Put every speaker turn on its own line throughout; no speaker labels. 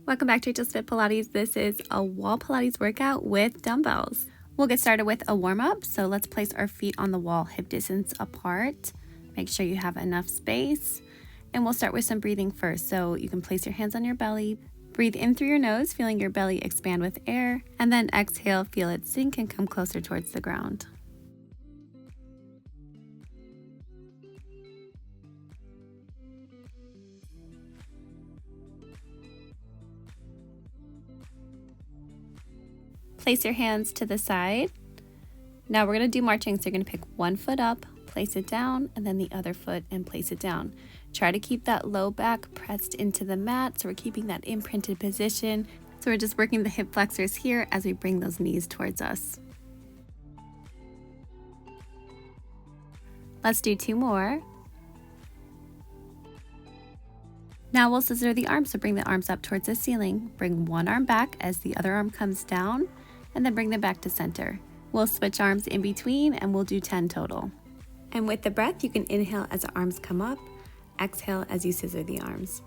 Welcome back to Just Fit Pilates. This is a wall Pilates workout with dumbbells. We'll get started with a warm up. So let's place our feet on the wall hip distance apart. Make sure you have enough space. And we'll start with some breathing first. So you can place your hands on your belly. Breathe in through your nose, feeling your belly expand with air. And then exhale, feel it sink and come closer towards the ground. Place your hands to the side. Now we're going to do marching, so you're going to pick one foot up, place it down, and then the other foot and place it down. Try to keep that low back pressed into the mat, so we're keeping that imprinted position. So we're just working the hip flexors here as we bring those knees towards us. Let's do 2 more. Now we'll scissor the arms, so bring the arms up towards the ceiling. Bring one arm back as the other arm comes down, and then bring them back to center. We'll switch arms in between and we'll do 10 total. And with the breath, you can inhale as the arms come up, exhale as you scissor the arms.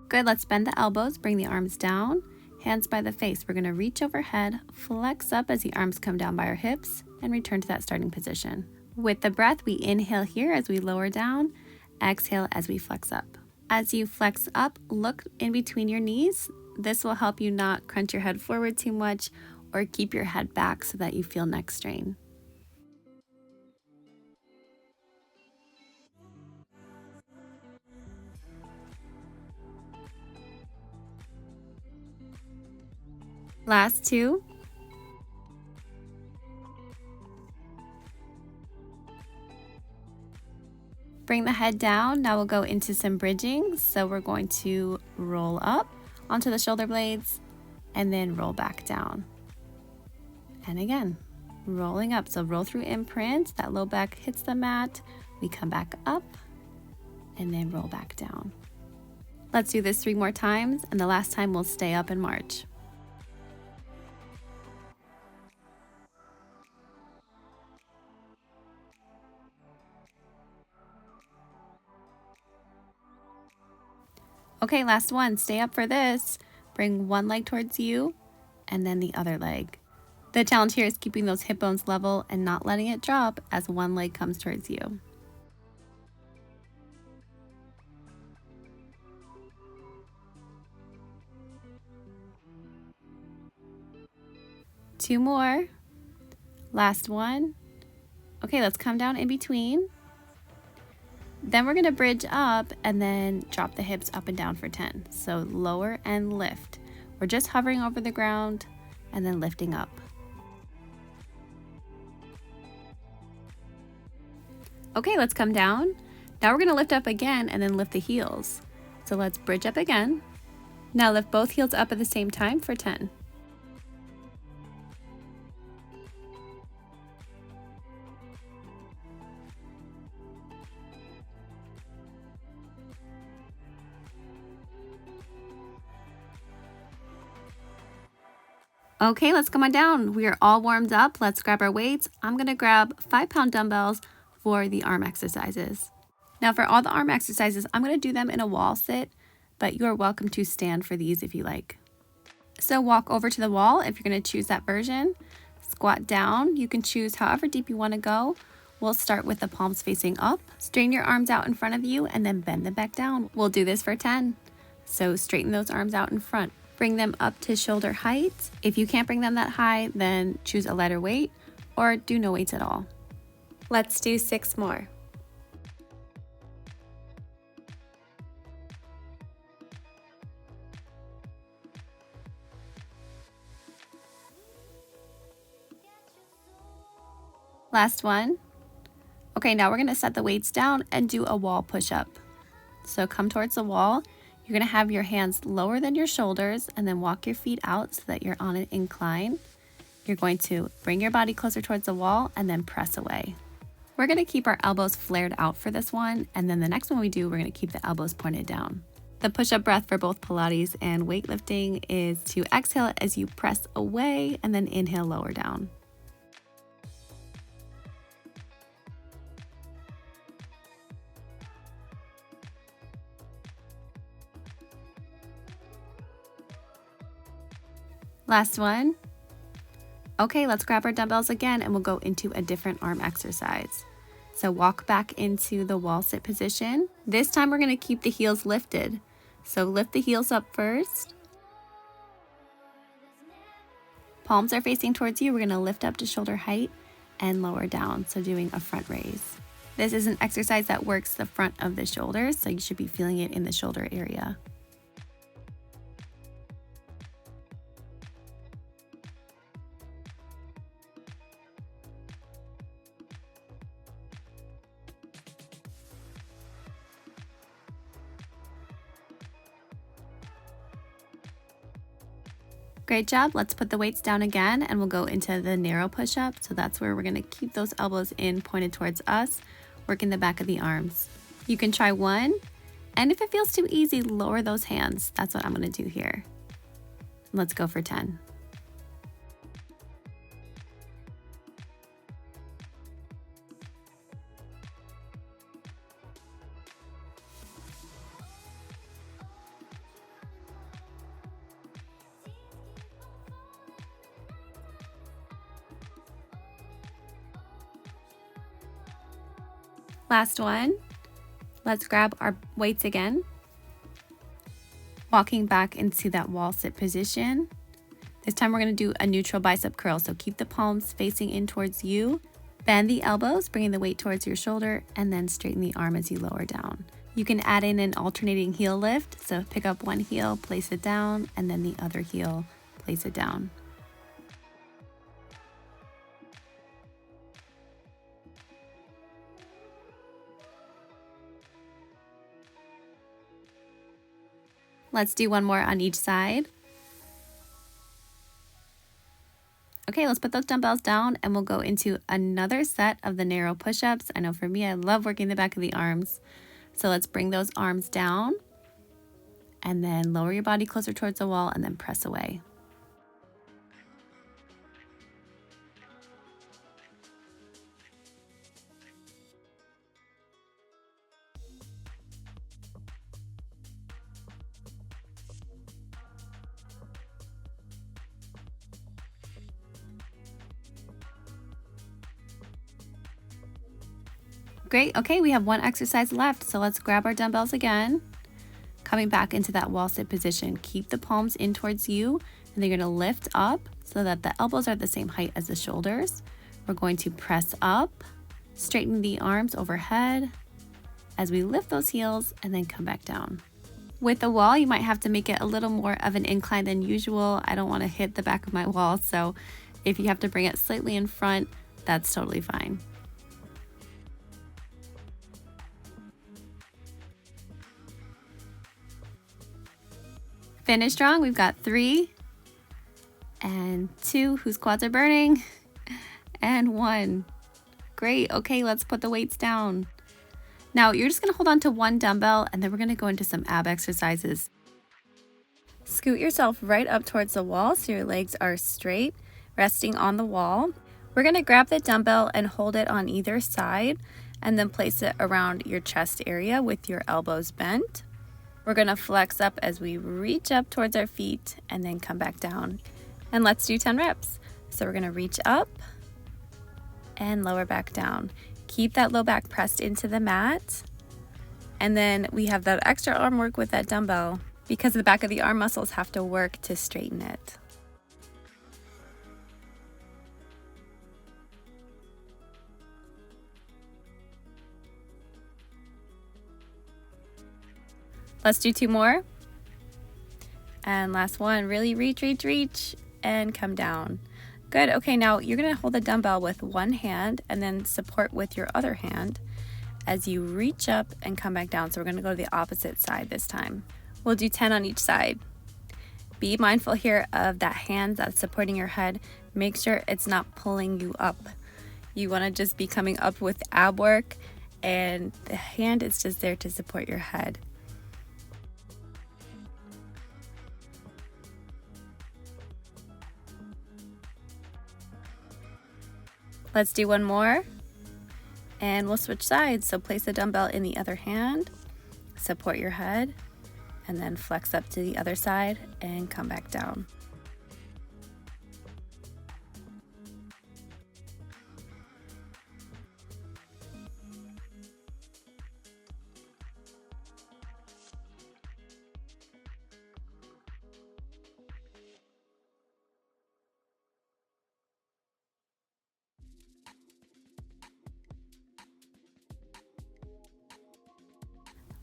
Good, let's bend the elbows, bring the arms down. Hands by the face. We're going to reach overhead, flex up as the arms come down by our hips, and return to that starting position. With the breath, we inhale here as we lower down, exhale as we flex up. As you flex up, look in between your knees. This will help you not crunch your head forward too much or keep your head back so that you feel neck strain. Last 2. Bring the head down. Now we'll go into some bridging. So we're going to roll up onto the shoulder blades and then roll back down. And again, rolling up. So roll through imprint. That low back hits the mat. We come back up and then roll back down. Let's do this 3 more times. And the last time we'll stay up and march. Okay, last one. Stay up for this. Bring one leg towards you and then the other leg. The challenge here is keeping those hip bones level and not letting it drop as one leg comes towards you. Two more. Last one. Okay, let's come down in between. Then we're going to bridge up and then drop the hips up and down for 10. So lower and lift. We're just hovering over the ground and then lifting up. Okay, let's come down. Now we're going to lift up again and then lift the heels. So let's bridge up again. Now lift both heels up at the same time for 10. Okay, let's come on down. We are all warmed up. Let's grab our weights. I'm going to grab 5-pound dumbbells for the arm exercises. Now for all the arm exercises, I'm going to do them in a wall sit, but you are welcome to stand for these if you like. So walk over to the wall if you're going to choose that version. Squat down. You can choose however deep you want to go. We'll start with the palms facing up. Straighten your arms out in front of you and then bend them back down. We'll do this for 10. So straighten those arms out in front. Bring them up to shoulder height. If you can't bring them that high, then choose a lighter weight or do no weights at all. Let's do 6 more. Last one. Okay, now we're going to set the weights down and do a wall push-up. So come towards the wall. You're going to have your hands lower than your shoulders and then walk your feet out so that you're on an incline. You're going to bring your body closer towards the wall and then press away. We're going to keep our elbows flared out for this one, and then the next one we do, we're going to keep the elbows pointed down. The push-up breath for both Pilates and weightlifting is to exhale as you press away and then inhale, lower down. Last one. Okay, let's grab our dumbbells again and we'll go into a different arm exercise. So walk back into the wall sit position. This time we're going to keep the heels lifted. So lift the heels up first. Palms are facing towards you. We're going to lift up to shoulder height and lower down. So doing a front raise. This is an exercise that works the front of the shoulders, so you should be feeling it in the shoulder area. Great job. Let's put the weights down again and we'll go into the narrow push-up. So that's where we're going to keep those elbows in, pointed towards us, working the back of the arms. You can try one, and if it feels too easy, lower those hands. That's what I'm going to do here. Let's go for 10. Last one. Let's grab our weights again. Walking back into that wall sit position. This time we're going to do a neutral bicep curl. So keep the palms facing in towards you. Bend the elbows, bringing the weight towards your shoulder, and then straighten the arm as you lower down. You can add in an alternating heel lift. So pick up one heel, place it down, and then the other heel, place it down. Let's do one more on each side. Okay, let's put those dumbbells down and we'll go into another set of the narrow push-ups. I know for me, I love working the back of the arms. So let's bring those arms down and then lower your body closer towards the wall and then press away. Great. Okay, we have one exercise left. So let's grab our dumbbells again. Coming back into that wall sit position. Keep the palms in towards you, and then you're going to lift up so that the elbows are the same height as the shoulders. We're going to press up, straighten the arms overhead as we lift those heels and then come back down. With the wall, you might have to make it a little more of an incline than usual. I don't want to hit the back of my wall, so if you have to bring it slightly in front, that's totally fine. Finish strong. We've got 3 and 2 whose quads are burning and 1. Great. Okay, let's put the weights down. Now you're just going to hold on to one dumbbell and then we're going to go into some ab exercises. Scoot yourself right up towards the wall so your legs are straight, resting on the wall. We're going to grab the dumbbell and hold it on either side and then place it around your chest area with your elbows bent. We're going to flex up as we reach up towards our feet and then come back down. And let's do 10 reps. So we're going to reach up and lower back down. Keep that low back pressed into the mat. And then we have that extra arm work with that dumbbell because the back of the arm muscles have to work to straighten it. Let's do 2 more. And last one, really reach, and come down. Good. Okay, now you're going to hold the dumbbell with one hand and then support with your other hand as you reach up and come back down. So we're going to go to the opposite side this time. We'll do 10 on each side. Be mindful here of that hand that's supporting your head. Make sure it's not pulling you up. You want to just be coming up with ab work, and the hand is just there to support your head. Let's do one more. And we'll switch sides. So place the dumbbell in the other hand, support your head, and then flex up to the other side and come back down.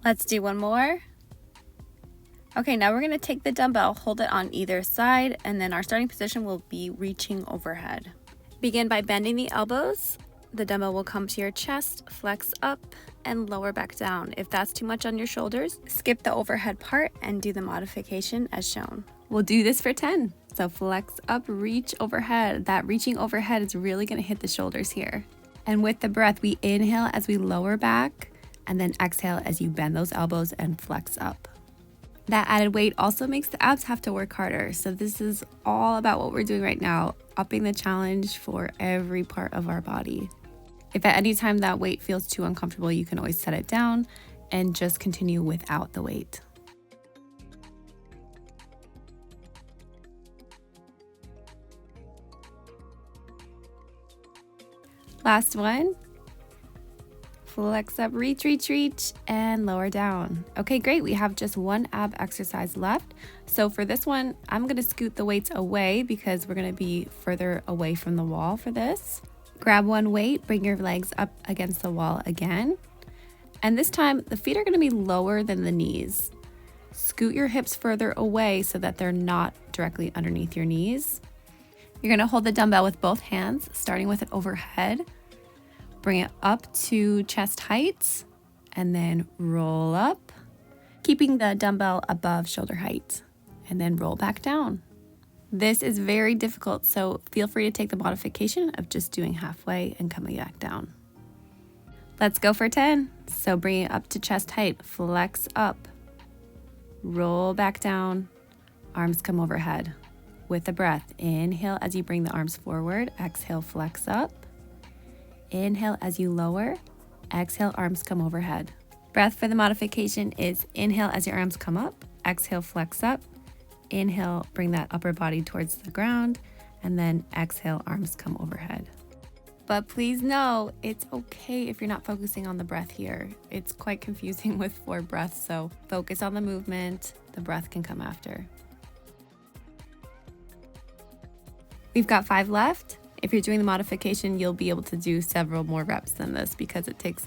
Let's do one more. Okay, now we're gonna take the dumbbell, hold it on either side, and then our starting position will be reaching overhead. Begin by bending the elbows. The dumbbell will come to your chest, flex up, and lower back down. If that's too much on your shoulders, skip the overhead part and do the modification as shown. We'll do this for 10. So flex up, reach overhead. That reaching overhead is really gonna hit the shoulders here. And with the breath, we inhale as we lower back, and then exhale as you bend those elbows and flex up. That added weight also makes the abs have to work harder. So this is all about what we're doing right now, upping the challenge for every part of our body. If at any time that weight feels too uncomfortable, you can always set it down and just continue without the weight. Last one. Flex up, reach, reach, reach, and lower down. Okay, great. We have just one ab exercise left. So for this one, I'm gonna scoot the weights away because we're gonna be further away from the wall for this. Grab one weight, bring your legs up against the wall again. And this time, the feet are gonna be lower than the knees. Scoot your hips further away so that they're not directly underneath your knees. You're gonna hold the dumbbell with both hands, starting with it overhead. Bring it up to chest height and then roll up, keeping the dumbbell above shoulder height, and then roll back down. This is very difficult, so feel free to take the modification of just doing halfway and coming back down. Let's go for 10. So bring it up to chest height, flex up, roll back down, arms come overhead. With the breath, inhale as you bring the arms forward, exhale, flex up. Inhale as you lower, exhale, arms come overhead. Breath for the modification is inhale as your arms come up, exhale, flex up. Inhale, bring that upper body towards the ground, and then exhale, arms come overhead. But please know, it's okay if you're not focusing on the breath here. It's quite confusing with 4 breaths, so focus on the movement. The breath can come after. We've got 5 left. If you're doing the modification, you'll be able to do several more reps than this because it takes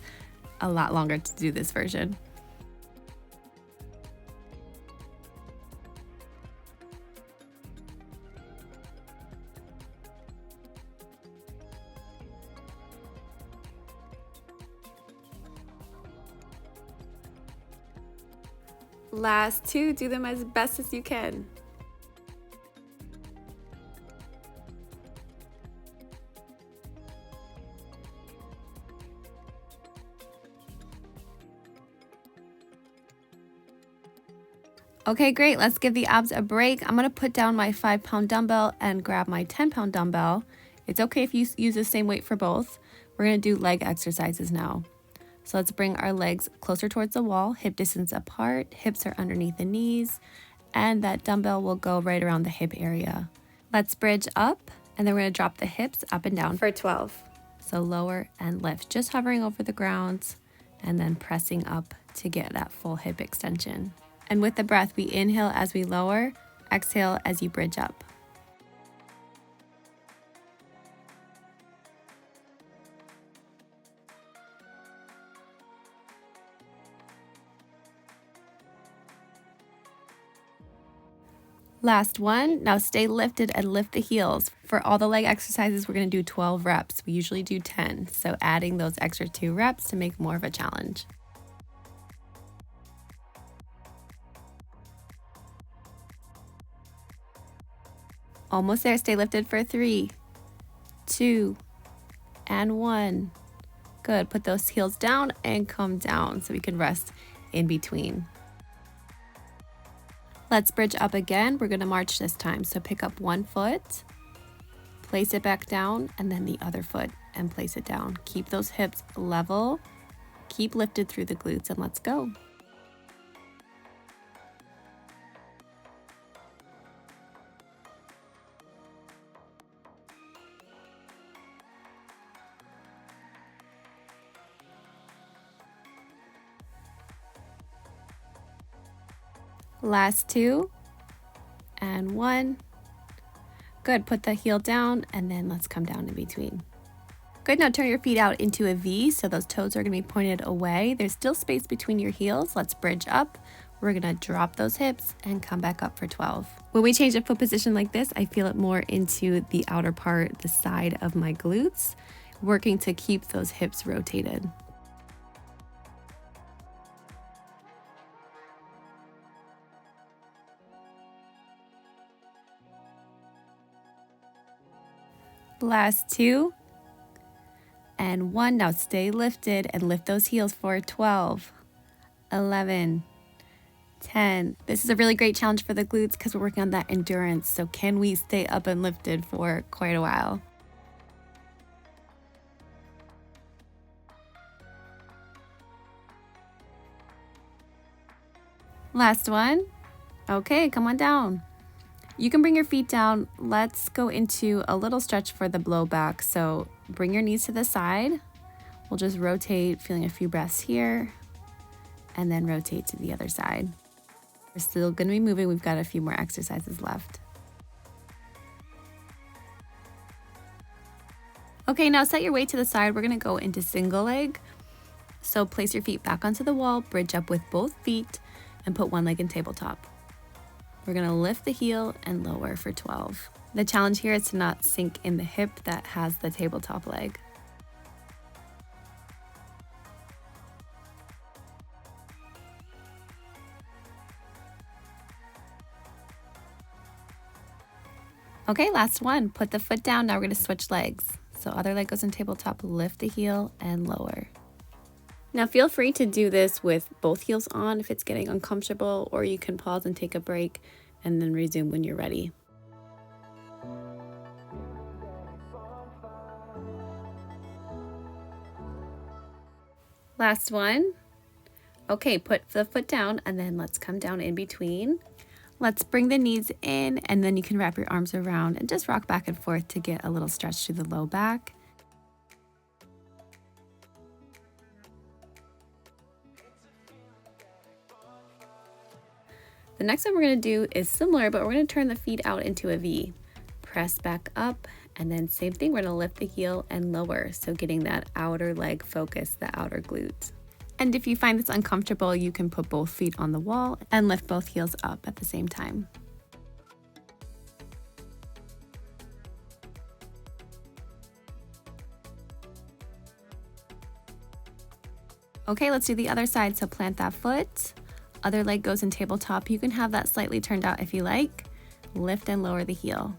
a lot longer to do this version. Last 2, do them as best as you can. Okay, great. Let's give the abs a break. I'm gonna put down my 5-pound dumbbell and grab my 10-pound dumbbell. It's okay if you use the same weight for both. We're gonna do leg exercises now. So let's bring our legs closer towards the wall, hip distance apart, hips are underneath the knees, and that dumbbell will go right around the hip area. Let's bridge up, and then we're gonna drop the hips up and down for 12. So lower and lift, just hovering over the ground, and then pressing up to get that full hip extension. And with the breath, we inhale as we lower, exhale as you bridge up. Last one. Now stay lifted and lift the heels. For all the leg exercises, we're going to do 12 reps. We usually do 10, so adding those extra 2 reps to make more of a challenge. Almost there. Stay lifted for 3, 2, and 1. Good. Put those heels down and come down so we can rest in between. Let's bridge up again. We're going to march this time. So pick up one foot, place it back down, and then the other foot, and place it down. Keep those hips level, keep lifted through the glutes, and let's go. Last 2 and 1. Good, put the heel down and then let's come down in between. Good, now turn your feet out into a V, so those toes are gonna be pointed away. There's still space between your heels. Let's bridge up. We're gonna drop those hips and come back up for 12. When we change the foot position like this, I feel it more into the outer part, the side of my glutes, working to keep those hips rotated. Last 2 and 1. Now stay lifted and lift those heels for 12, 11, 10. This is a really great challenge for the glutes because we're working on that endurance. So can we stay up and lifted for quite a while? Last one. Okay, come on down. You can bring your feet down. Let's go into a little stretch for the blow back. So bring your knees to the side. We'll just rotate, feeling a few breaths here, and then rotate to the other side. We're still gonna be moving. We've got a few more exercises left. Okay, now set your weight to the side. We're gonna go into single leg. So place your feet back onto the wall, bridge up with both feet, and put one leg in tabletop. We're gonna lift the heel and lower for 12. The challenge here is to not sink in the hip that has the tabletop leg. Okay, last one. Put the foot down. Now we're gonna switch legs. So other leg goes in tabletop, lift the heel and lower. Now feel free to do this with both heels on if it's getting uncomfortable, or you can pause and take a break and then resume when you're ready. Last one. Okay, put the foot down and then let's come down in between. Let's bring the knees in and then you can wrap your arms around and just rock back and forth to get a little stretch through the low back. The next one we're going to do is similar, but we're going to turn the feet out into a V. Press back up, and then same thing, we're going to lift the heel and lower. So getting that outer leg focus, the outer glute. And if you find this uncomfortable, you can put both feet on the wall and lift both heels up at the same time. Okay, let's do the other side. So plant that foot. Other leg goes in tabletop. You can have that slightly turned out if you like. Lift and lower the heel.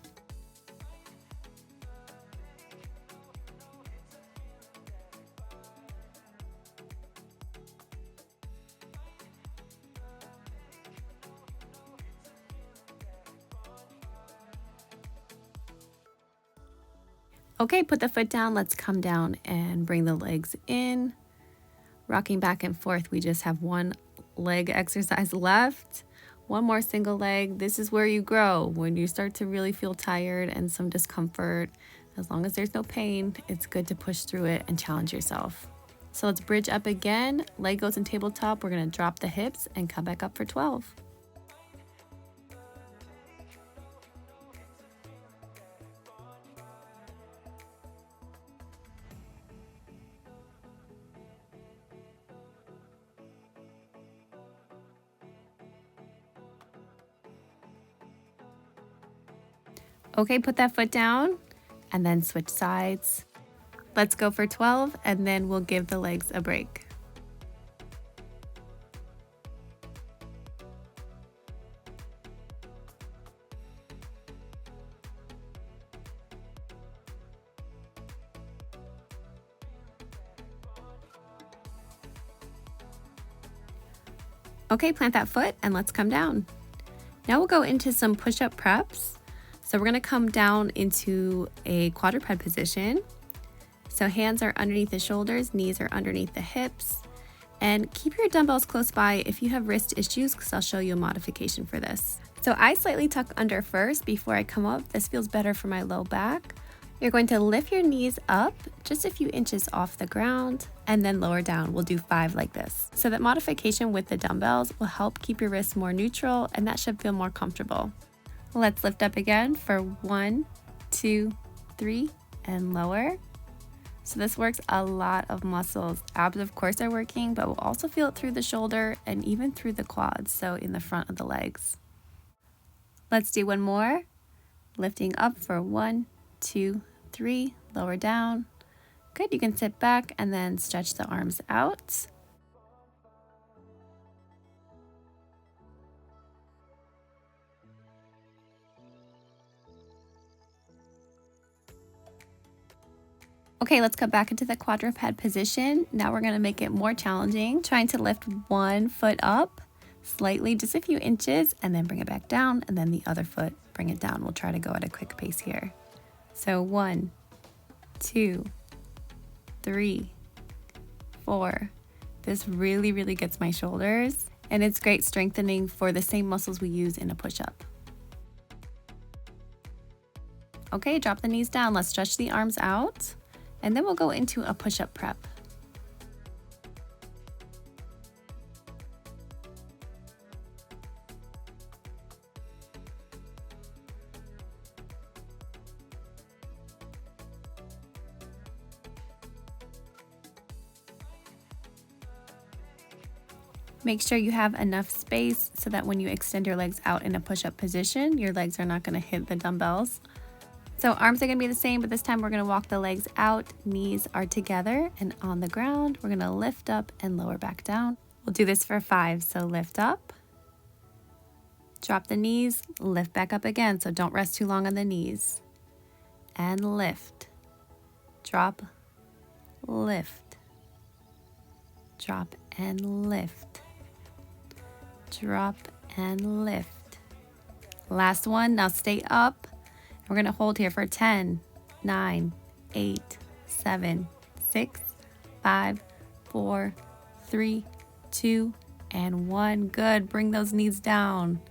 Okay, put the foot down. Let's come down and bring the legs in. Rocking back and forth. We just have one leg exercise left. One more single leg. This is where you grow. When you start to really feel tired and some discomfort, as long as there's no pain, it's good to push through it and challenge yourself. So let's bridge up again. Leg goes in tabletop. We're going to drop the hips and come back up for 12. Okay, put that foot down and then switch sides. Let's go for 12 and then we'll give the legs a break. Okay, plant that foot and let's come down. Now we'll go into some push-up preps. So we're gonna come down into a quadruped position. So hands are underneath the shoulders, knees are underneath the hips. And keep your dumbbells close by if you have wrist issues, because I'll show you a modification for this. So I slightly tuck under first before I come up. This feels better for my low back. You're going to lift your knees up just a few inches off the ground and then lower down. We'll do 5 like this. So that modification with the dumbbells will help keep your wrists more neutral, and that should feel more comfortable. Let's lift up again for 1, 2, 3, and lower. So this works a lot of muscles. Abs, of course, are working, but we'll also feel it through the shoulder and even through the quads, so in the front of the legs. Let's do one more. Lifting up for 1, 2, 3, lower down. Good, you can sit back and then stretch the arms out. Okay, let's come back into the quadruped position. Now we're gonna make it more challenging, trying to lift one foot up slightly, just a few inches, and then bring it back down, and then the other foot, bring it down. We'll try to go at a quick pace here. So 1, 2, 3, 4. This really gets my shoulders, and it's great strengthening for the same muscles we use in a push-up. Okay, drop the knees down. Let's stretch the arms out. And then we'll go into a push-up prep. Make sure you have enough space so that when you extend your legs out in a push-up position, your legs are not going to hit the dumbbells. So arms are going to be the same, but this time we're going to walk the legs out, knees are together, and on the ground, we're going to lift up and lower back down. We'll do this for 5, so lift up, drop the knees, lift back up again, so don't rest too long on the knees, and lift, drop, lift, drop, and lift, drop, and lift. Last one, now stay up. We're going to hold here for 10, 9, 8, 7, 6, 5, 4, 3, 2, and 1. Good. Bring those knees down.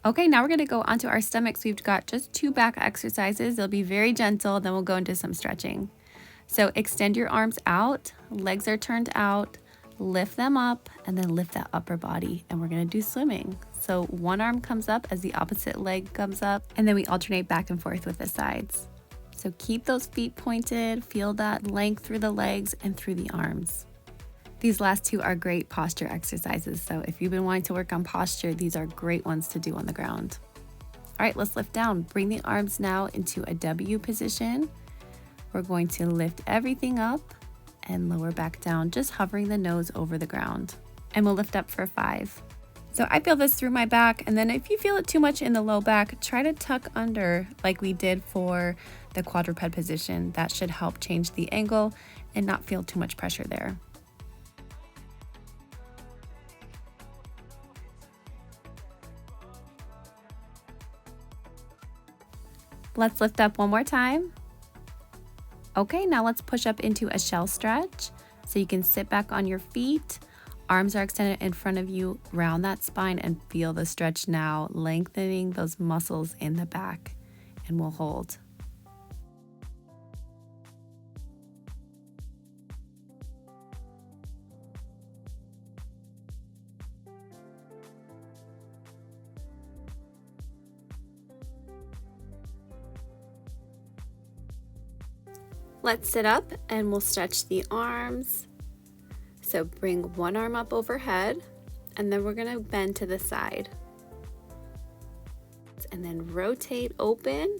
Okay, now we're going to go onto our stomachs. We've got just 2 back exercises. They'll be very gentle. Then we'll go into some stretching. So extend your arms out. Legs are turned out. Lift them up and then lift that upper body. And we're going to do swimming. So one arm comes up as the opposite leg comes up, and then we alternate back and forth with the sides. So keep those feet pointed, feel that length through the legs and through the arms. These last 2 are great posture exercises. So if you've been wanting to work on posture, these are great ones to do on the ground. All right, let's lift down. Bring the arms now into a W position. We're going to lift everything up and lower back down, just hovering the nose over the ground. And we'll lift up for 5. So I feel this through my back, and then if you feel it too much in the low back, try to tuck under like we did for the quadruped position. That should help change the angle and not feel too much pressure there. Let's lift up one more time. Okay, now let's push up into a shell stretch. So you can sit back on your feet. Arms are extended in front of you, round that spine and feel the stretch now, lengthening those muscles in the back, and we'll hold. Let's sit up and we'll stretch the arms. So bring one arm up overhead, and then we're gonna bend to the side. And then rotate open.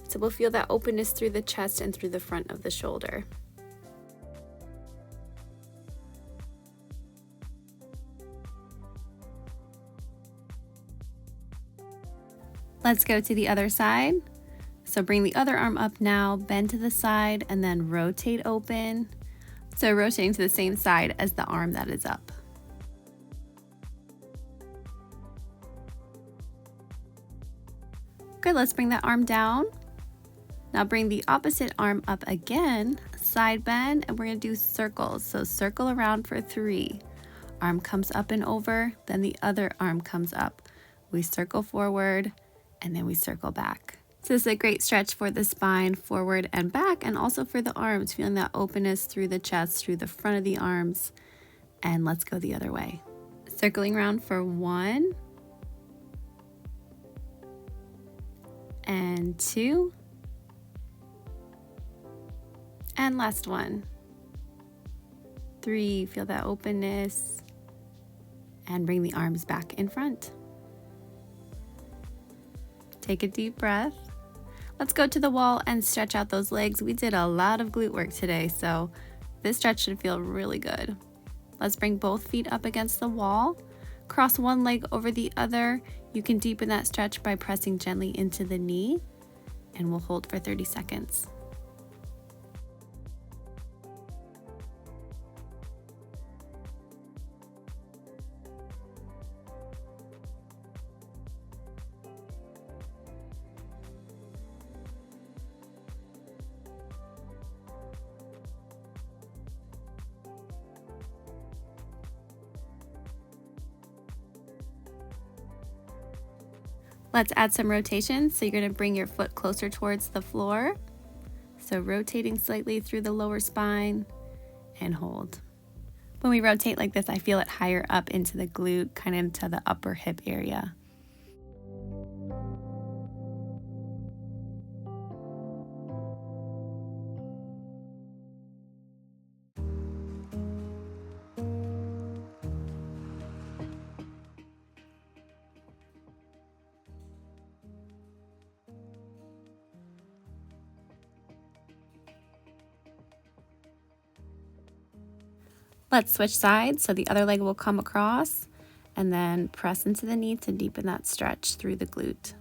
So we'll feel that openness through the chest and through the front of the shoulder. Let's go to the other side. So bring the other arm up now, bend to the side, and then rotate open. So rotating to the same side as the arm that is up. Good, let's bring that arm down. Now bring the opposite arm up again, side bend and we're gonna do circles. So circle around for 3. Arm comes up and over, then the other arm comes up. We circle forward and then we circle back. So this is a great stretch for the spine, forward and back, and also for the arms, feeling that openness through the chest, through the front of the arms. And let's go the other way. Circling around for 1 and 2 and last one. 3, feel that openness and bring the arms back in front. Take a deep breath. Let's go to the wall and stretch out those legs. We did a lot of glute work today, so this stretch should feel really good. Let's bring both feet up against the wall. Cross one leg over the other. You can deepen that stretch by pressing gently into the knee, and we'll hold for 30 seconds. Let's add some rotation. So you're going to bring your foot closer towards the floor. So rotating slightly through the lower spine and hold. When we rotate like this, I feel it higher up into the glute, kind of into the upper hip area. Let's switch sides, so the other leg will come across and then press into the knee to deepen that stretch through the glute.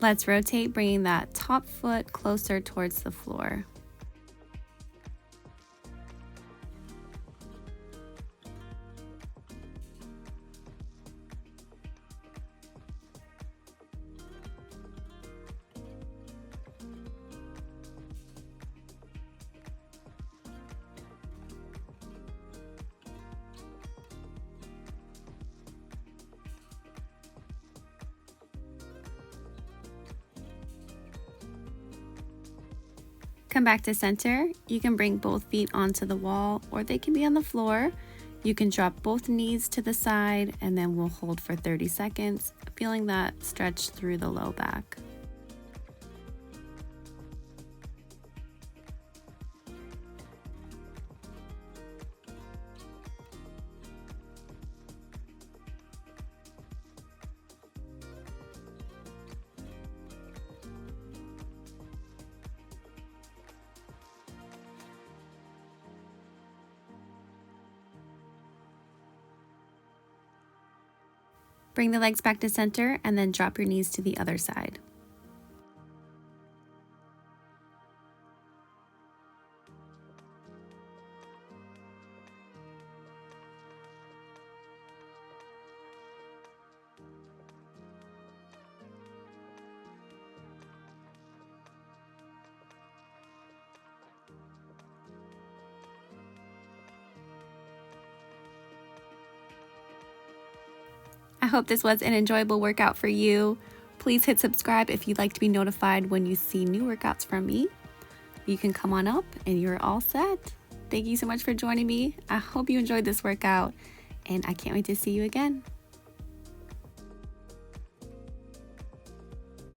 Let's rotate, bringing that top foot closer towards the floor. Come back to center. You can bring both feet onto the wall or they can be on the floor. You can drop both knees to the side and then we'll hold for 30 seconds, feeling that stretch through the low back. Bring the legs back to center and then drop your knees to the other side. I hope this was an enjoyable workout for you. Please hit subscribe if you'd like to be notified when you see new workouts from me. You can come on up and you're all set. Thank you so much for joining me. I hope you enjoyed this workout and I can't wait to see you again.